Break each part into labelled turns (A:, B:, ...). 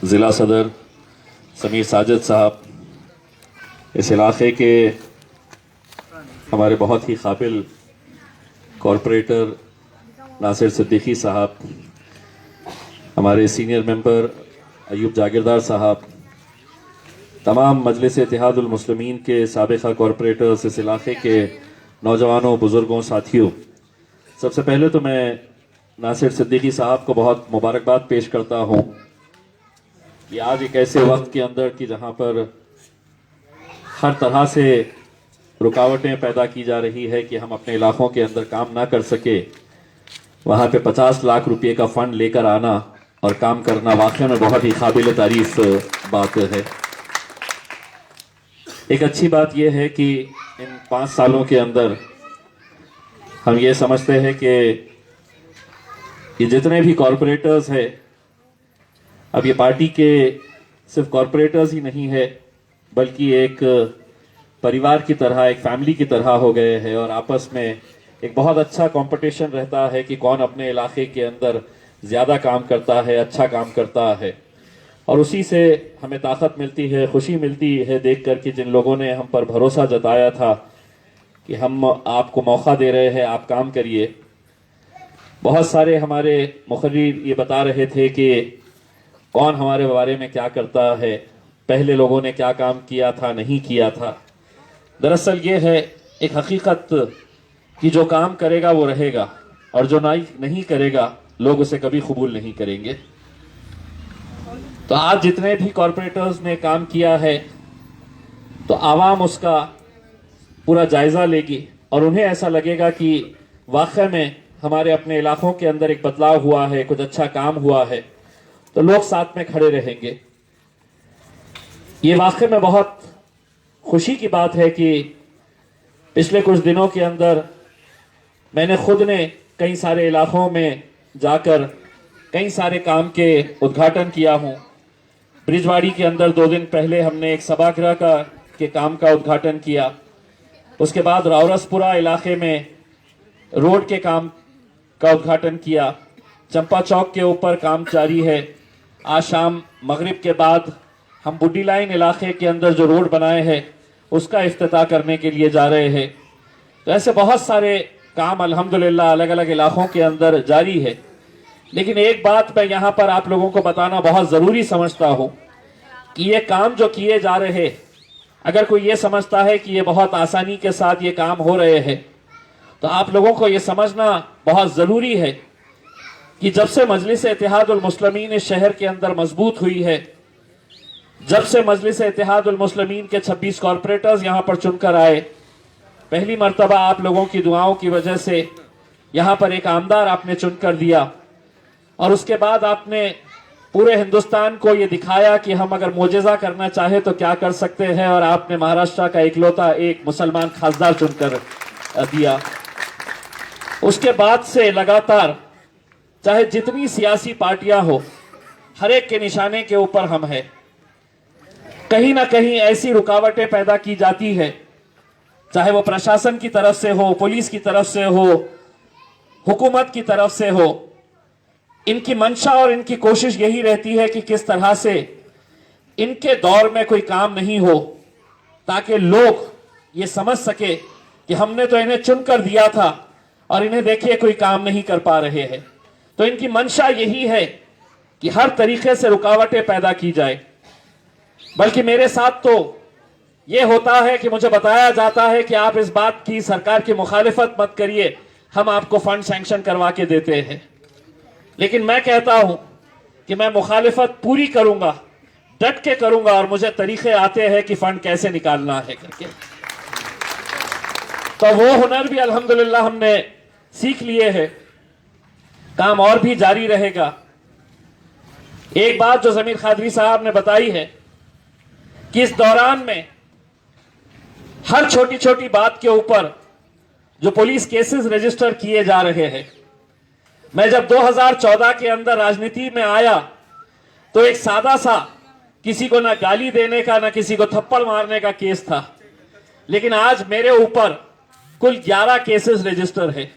A: ज़िला सदर समीर साजिद साहब, इस इलाके के हमारे बहुत ही काबिल कॉरपोरेटर नासिर सिद्दीकी साहब, हमारे सीनियर मेंबर अयूब जागीरदार साहब, तमाम मजलिस इत्तेहादुल मुस्लिमीन के साबिक़ा कॉरपोरेटर्स, इस इलाके के नौजवानों, बुज़ुर्गों, साथियों, सबसे पहले तो मैं नासिर सिद्दीकी साहब को बहुत मुबारकबाद पेश करता हूँ कि आज एक ऐसे वक्त के अंदर कि जहाँ पर हर तरह से रुकावटें पैदा की जा रही है कि हम अपने इलाकों के अंदर काम ना कर सके, वहाँ पे 50 लाख रुपए का फंड लेकर आना और काम करना वाकई में बहुत ही काबिल तारीफ बात है। एक अच्छी बात यह है कि इन 5 सालों के अंदर हम ये समझते हैं कि ये जितने भी कॉरपोरेटर्स हैं, अब ये पार्टी के सिर्फ कॉरपोरेटर्स ही नहीं है बल्कि एक परिवार की तरह, एक फैमिली की तरह हो गए हैं और आपस में एक बहुत अच्छा कंपटीशन रहता है कि कौन अपने इलाके के अंदर ज़्यादा काम करता है, अच्छा काम करता है। और उसी से हमें ताकत मिलती है, खुशी मिलती है देख कर कि जिन लोगों ने हम पर भरोसा जताया था कि हम आपको मौका दे रहे हैं, आप काम करिए। बहुत सारे हमारे मुखर्रीर ये बता रहे थे कि कौन हमारे बारे में क्या करता है, पहले लोगों ने क्या काम किया था, नहीं किया था। दरअसल ये है एक हकीकत कि जो काम करेगा वो रहेगा और जो नहीं करेगा लोग उसे कभी कबूल नहीं करेंगे। तो आज जितने भी कॉरपोरेटर्स ने काम किया है तो आवाम उसका पूरा जायजा लेगी और उन्हें ऐसा लगेगा कि वाकई में हमारे अपने इलाकों के अंदर एक बदलाव हुआ है, कुछ अच्छा काम हुआ है, तो लोग साथ में खड़े रहेंगे। ये वाकई में बहुत खुशी की बात है कि पिछले कुछ दिनों के अंदर मैंने खुद ने कई सारे इलाकों में जाकर कई सारे काम के उद्घाटन किया हूँ। ब्रिजवाड़ी के अंदर 2 दिन पहले हमने एक सभागृह के काम का उद्घाटन किया। उसके बाद रावरसपुरा इलाके में रोड के काम का उद्घाटन किया। चंपा चौक के ऊपर काम जारी है। आज शाम मगरिब के बाद हम बुड्डी लाइन इलाके के अंदर जो रोड बनाए हैं उसका इफ्तिताह करने के लिए जा रहे हैं। तो ऐसे बहुत सारे काम अल्हम्दुलिल्लाह अलग अलग इलाकों के अंदर जारी है। लेकिन एक बात मैं यहाँ पर आप लोगों को बताना बहुत ज़रूरी समझता हूँ कि ये काम जो किए जा रहे, अगर कोई ये समझता है कि ये बहुत आसानी के साथ ये काम हो रहे हैं तो आप लोगों को ये समझना बहुत ज़रूरी है कि जब से मजलिस इत्तेहादुल मुस्लिमीन इस शहर के अंदर मजबूत हुई है, जब से मजलिस इत्तेहादुल मुस्लिमीन के 26 कॉरपोरेटर्स यहाँ पर चुनकर आए, पहली मर्तबा आप लोगों की दुआओं की वजह से यहाँ पर एक आमदार आपने चुनकर दिया और उसके बाद आपने पूरे हिंदुस्तान को ये दिखाया कि हम अगर मोजेज़ा करना चाहे तो क्या कर सकते हैं और आपने महाराष्ट्र का इकलौता एक मुसलमान खासदार चुनकर दिया। उसके बाद से लगातार चाहे जितनी सियासी पार्टियां हो, हर एक के निशाने के ऊपर हम हैं। कहीं ना कहीं ऐसी रुकावटें पैदा की जाती है, चाहे वो प्रशासन की तरफ से हो, पुलिस की तरफ से हो, हुकूमत की तरफ से हो। इनकी मंशा और इनकी कोशिश यही रहती है कि किस तरह से इनके दौर में कोई काम नहीं हो ताकि लोग ये समझ सके कि हमने तो इन्हें चुनकर दिया था और इन्हें देखिए कोई काम नहीं कर पा रहे हैं। तो इनकी मंशा यही है कि हर तरीके से रुकावटें पैदा की जाए। बल्कि मेरे साथ तो ये होता है कि मुझे बताया जाता है कि आप इस बात की सरकार की मुखालिफत मत करिए, हम आपको फंड सैंक्शन करवा के देते हैं। लेकिन मैं कहता हूं कि मैं मुखालिफत पूरी करूंगा, डट के करूंगा और मुझे तरीके आते हैं कि फंड कैसे निकालना है करके। तो वो हुनर भी अल्हम्दुलिल्लाह हमने सीख लिए हैं। काम और भी जारी रहेगा। एक बात जो जमीर खादरी साहब ने बताई है कि इस दौरान में हर छोटी छोटी बात के ऊपर जो पुलिस केसेस रजिस्टर किए जा रहे हैं। मैं जब 2014 के अंदर राजनीति में आया तो एक सादा सा किसी को ना गाली देने का ना किसी को थप्पड़ मारने का केस था, लेकिन आज मेरे ऊपर कुल 11 केसेस रजिस्टर है।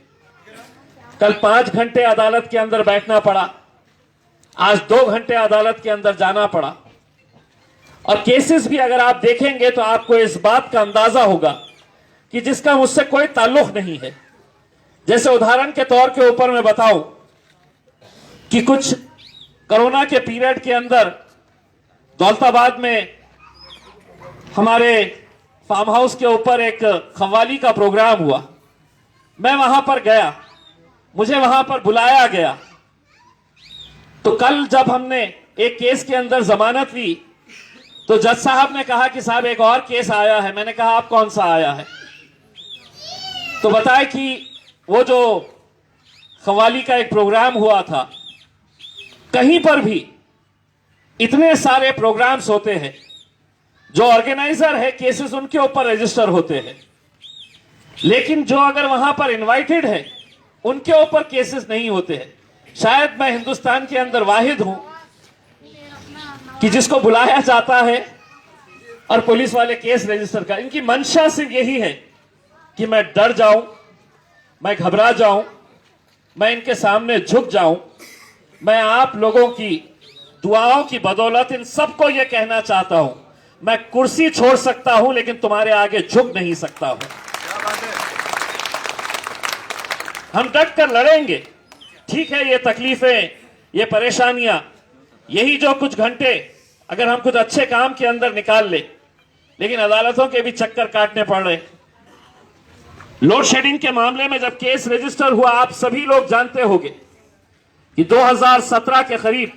A: कल 5 घंटे अदालत के अंदर बैठना पड़ा। आज 2 घंटे अदालत के अंदर जाना पड़ा। और केसेस भी अगर आप देखेंगे तो आपको इस बात का अंदाजा होगा कि जिसका मुझसे कोई ताल्लुक नहीं है। जैसे उदाहरण के तौर के ऊपर मैं बताऊं कि कुछ कोरोना के पीरियड के अंदर दौलताबाद में हमारे फार्म हाउस के ऊपर एक कव्वाली का प्रोग्राम हुआ। मैं वहां पर गया, मुझे वहां पर बुलाया गया। तो कल जब हमने एक केस के अंदर जमानत ली तो जज साहब ने कहा कि साहब एक और केस आया है। मैंने कहा आप कौन सा आया है? तो बताए कि वो जो कव्वाली का एक प्रोग्राम हुआ था, कहीं पर भी इतने सारे प्रोग्राम्स होते हैं, जो ऑर्गेनाइजर है केसेस उनके ऊपर रजिस्टर होते हैं, लेकिन जो अगर वहां पर इनवाइटेड है उनके ऊपर केसेस नहीं होते हैं। शायद मैं हिंदुस्तान के अंदर वाहिद हूं कि जिसको बुलाया जाता है और पुलिस वाले केस रजिस्टर कर। इनकी मंशा सिर्फ यही है कि मैं डर जाऊं, मैं घबरा जाऊं, मैं इनके सामने झुक जाऊं। मैं आप लोगों की दुआओं की बदौलत इन सबको यह कहना चाहता हूं, मैं कुर्सी छोड़ सकता हूं लेकिन तुम्हारे आगे झुक नहीं सकता हूं। हम डट कर लड़ेंगे। ठीक है, ये तकलीफें, ये परेशानियां, यही जो कुछ घंटे अगर हम कुछ अच्छे काम के अंदर निकाल ले, लेकिन अदालतों के भी चक्कर काटने पड़ रहे। लोड शेडिंग के मामले में जब केस रजिस्टर हुआ, आप सभी लोग जानते होंगे कि 2017 के करीब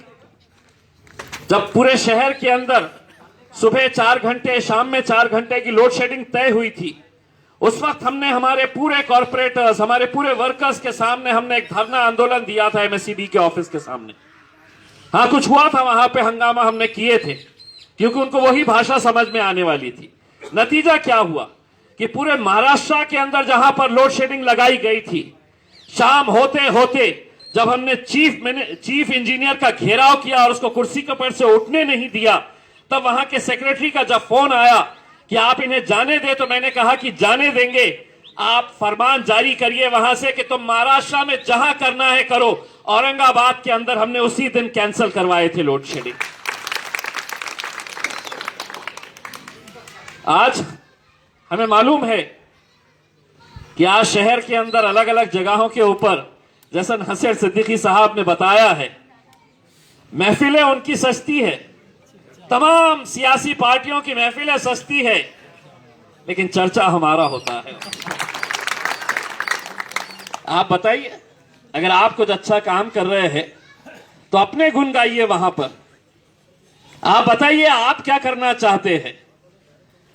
A: जब पूरे शहर के अंदर सुबह 4 घंटे, शाम में 4 घंटे की लोड शेडिंग तय हुई थी, उस वक्त हमने हमारे पूरे कॉर्पोरेटर्स, हमारे पूरे वर्कर्स के सामने हमने एक धरना आंदोलन दिया था एमएसईबी के ऑफिस के सामने। हाँ, कुछ हुआ था वहां पे, हंगामा हमने किए थे क्योंकि उनको वही भाषा समझ में आने वाली थी। नतीजा क्या हुआ कि पूरे महाराष्ट्र के अंदर जहां पर लोड शेडिंग लगाई गई थी, शाम होते होते जब हमने चीफ इंजीनियर का घेराव किया और उसको कुर्सी के ऊपर से उठने नहीं दिया, तब वहां के सेक्रेटरी का जब फोन आया कि आप इन्हें जाने दे, तो मैंने कहा कि जाने देंगे, आप फरमान जारी करिए वहां से कि तुम महाराष्ट्र में जहां करना है करो। औरंगाबाद के अंदर हमने उसी दिन कैंसिल करवाए थे लोड शेडिंग। आज हमें मालूम है कि आज शहर के अंदर अलग अलग जगहों के ऊपर, जैसा हसन सिद्दीकी साहब ने बताया है, महफिलें उनकी सस्ती है, तमाम सियासी पार्टियों की महफिलें सस्ती है, लेकिन चर्चा हमारा होता है। आप बताइए, अगर आप कुछ अच्छा काम कर रहे हैं तो अपने गुण गाइए वहां पर। आप बताइए आप क्या करना चाहते हैं।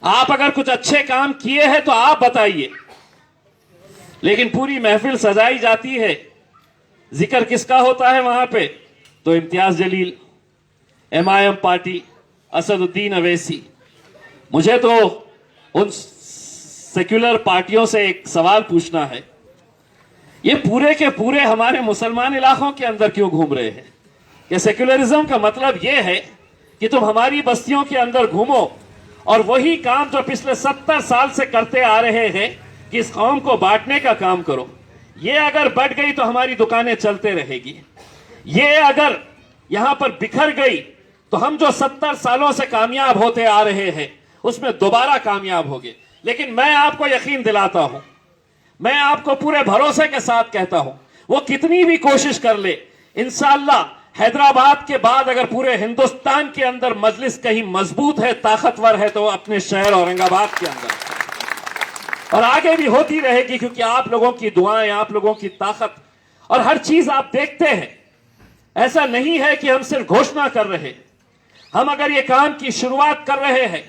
A: आप अगर कुछ अच्छे काम किए हैं तो आप बताइए, लेकिन पूरी महफिल सजाई जाती है। जिक्र किसका होता है वहां पे? तो इम्तियाज जलील, MIM पार्टी, असदुद्दीन अवैसी। मुझे तो उन सेक्युलर पार्टियों से एक सवाल पूछना है, ये पूरे के पूरे हमारे मुसलमान इलाकों के अंदर क्यों घूम रहे हैं? ये सेक्युलरिज्म का मतलब यह है कि तुम हमारी बस्तियों के अंदर घूमो और वही काम जो पिछले 70 साल से करते आ रहे हैं कि इस कौम को बांटने का काम करो। ये अगर बढ़ गई तो हमारी दुकानें चलते रहेगी। ये अगर यहां पर बिखर गई तो हम जो 70 सालों से कामयाब होते आ रहे हैं उसमें दोबारा कामयाब होंगे। लेकिन मैं आपको यकीन दिलाता हूं, मैं आपको पूरे भरोसे के साथ कहता हूं, वो कितनी भी कोशिश कर ले, इंशाअल्लाह हैदराबाद के बाद अगर पूरे हिंदुस्तान के अंदर मजलिस कहीं मजबूत है, ताकतवर है, तो वो अपने शहर औरंगाबाद के अंदर, और आगे भी होती रहेगी, क्योंकि आप लोगों की दुआएं, आप लोगों की ताकत और हर चीज आप देखते हैं। ऐसा नहीं है कि हम सिर्फ घोषणा कर रहे, हम अगर ये काम की शुरुआत कर रहे हैं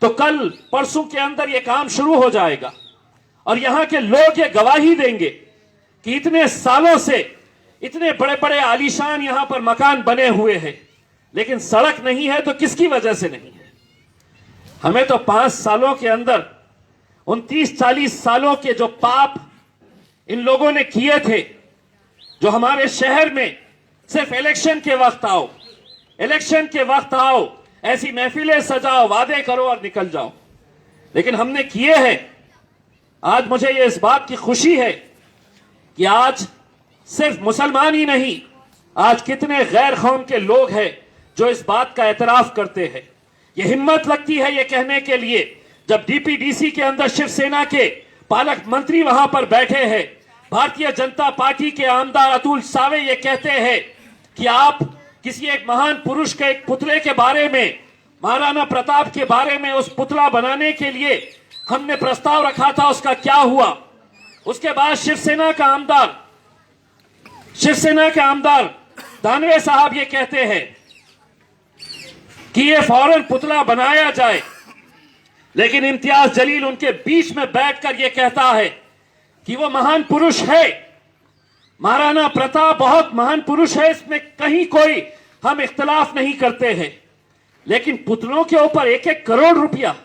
A: तो कल परसों के अंदर ये काम शुरू हो जाएगा और यहां के लोग ये गवाही देंगे कि इतने सालों से इतने बड़े बड़े आलीशान यहां पर मकान बने हुए हैं, लेकिन सड़क नहीं है। तो किसकी वजह से नहीं है? हमें तो 5 सालों के अंदर 29-40 सालों के जो पाप इन लोगों ने किए थे, जो हमारे शहर में सिर्फ इलेक्शन के वक्त आओ, इलेक्शन के वक्त आओ, ऐसी महफिलें सजाओ, वादे करो और निकल जाओ, लेकिन हमने किए हैं। आज मुझे ये इस बात की खुशी है कि आज सिर्फ मुसलमान ही नहीं, आज कितने गैर कौम के लोग हैं जो इस बात का एतराफ करते हैं। ये हिम्मत लगती है ये कहने के लिए जब डीपीडीसी के अंदर शिवसेना के पालक मंत्री वहां पर बैठे हैं, भारतीय जनता पार्टी के आमदार अतुल सावे ये कहते हैं कि आप किसी एक महान पुरुष के एक पुतले के बारे में, महाराणा प्रताप के बारे में उस पुतला बनाने के लिए हमने प्रस्ताव रखा था, उसका क्या हुआ। उसके बाद शिवसेना के आमदार दानवे साहब ये कहते हैं कि ये फौरन पुतला बनाया जाए, लेकिन इम्तियाज जलील उनके बीच में बैठकर ये कहता है कि वो महान पुरुष है, महाराणा प्रताप बहुत महान पुरुष है, इसमें कहीं कोई हम इख्तिलाफ नहीं करते हैं, लेकिन पुतलों के ऊपर 1-1 करोड़ रुपया,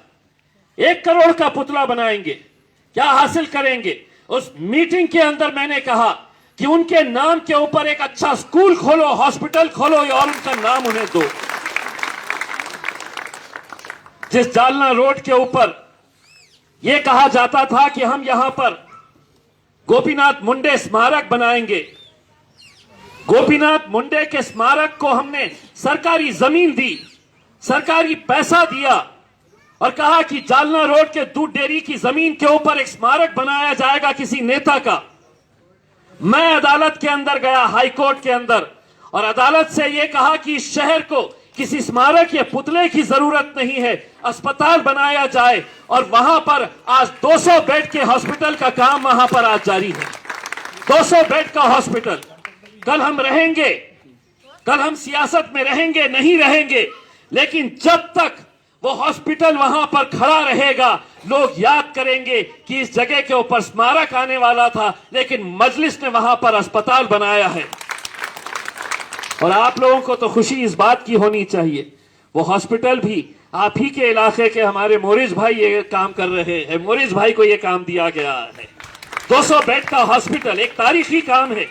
A: 1 करोड़ का पुतला बनाएंगे, क्या हासिल करेंगे। उस मीटिंग के अंदर मैंने कहा कि उनके नाम के ऊपर एक अच्छा स्कूल खोलो, हॉस्पिटल खोलो और उनका नाम उन्हें दो। जिस जालना रोड के ऊपर यह कहा जाता था कि हम यहां पर गोपीनाथ मुंडे स्मारक बनाएंगे, गोपीनाथ मुंडे के स्मारक को हमने सरकारी जमीन दी, सरकारी पैसा दिया और कहा कि जालना रोड के दूध डेयरी की जमीन के ऊपर एक स्मारक बनाया जाएगा किसी नेता का। मैं अदालत के अंदर गया, हाई कोर्ट के अंदर, और अदालत से यह कहा कि इस शहर को किसी स्मारक या पुतले की जरूरत नहीं है, अस्पताल बनाया जाए। और वहां पर आज 200 बेड के हॉस्पिटल का काम वहां पर आज जारी है, 200 बेड का हॉस्पिटल। कल हम रहेंगे, कल हम सियासत में रहेंगे नहीं रहेंगे, लेकिन जब तक वो हॉस्पिटल वहां पर खड़ा रहेगा, लोग याद करेंगे कि इस जगह के ऊपर स्मारक आने वाला था, लेकिन मजलिस ने वहां पर अस्पताल बनाया है। और आप लोगों को तो खुशी इस बात की होनी चाहिए, वो हॉस्पिटल भी आप ही के इलाके के हमारे मोरिस भाई ये काम कर रहे हैं, मोरिस भाई को ये काम दिया गया है। 200 बेड का हॉस्पिटल एक तारीखी काम है,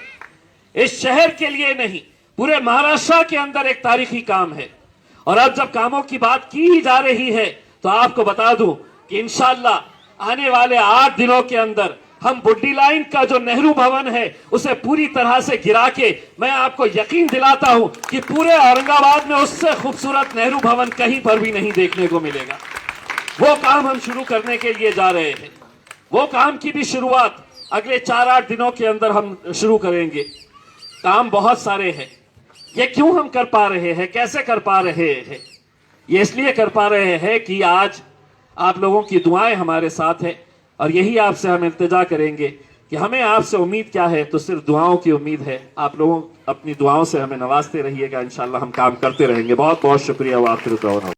A: इस शहर के लिए नहीं, पूरे महाराष्ट्र के अंदर एक तारीखी काम है। और अब जब कामों की बात की ही जा रही है तो आपको बता दूं कि इंशाअल्लाह आने वाले 8 दिनों के अंदर हम बुड्डी लाइन का जो नेहरू भवन है उसे पूरी तरह से गिरा के, मैं आपको यकीन दिलाता हूं कि पूरे औरंगाबाद में उससे खूबसूरत नेहरू भवन कहीं पर भी नहीं देखने को मिलेगा। वो काम हम शुरू करने के लिए जा रहे हैं, वो काम की भी शुरुआत अगले 4-8 दिनों के अंदर हम शुरू करेंगे। काम बहुत सारे हैं, ये क्यों हम कर पा रहे हैं, कैसे कर पा रहे हैं, ये इसलिए कर पा रहे हैं कि आज आप लोगों की दुआएं हमारे साथ है। और यही आपसे हम इल्तिजा करेंगे कि हमें आपसे उम्मीद क्या है, तो सिर्फ दुआओं की उम्मीद है। आप लोगों अपनी दुआओं से हमें नवाजते रहिएगा, इंशाअल्लाह हम काम करते रहेंगे। बहुत बहुत शुक्रिया।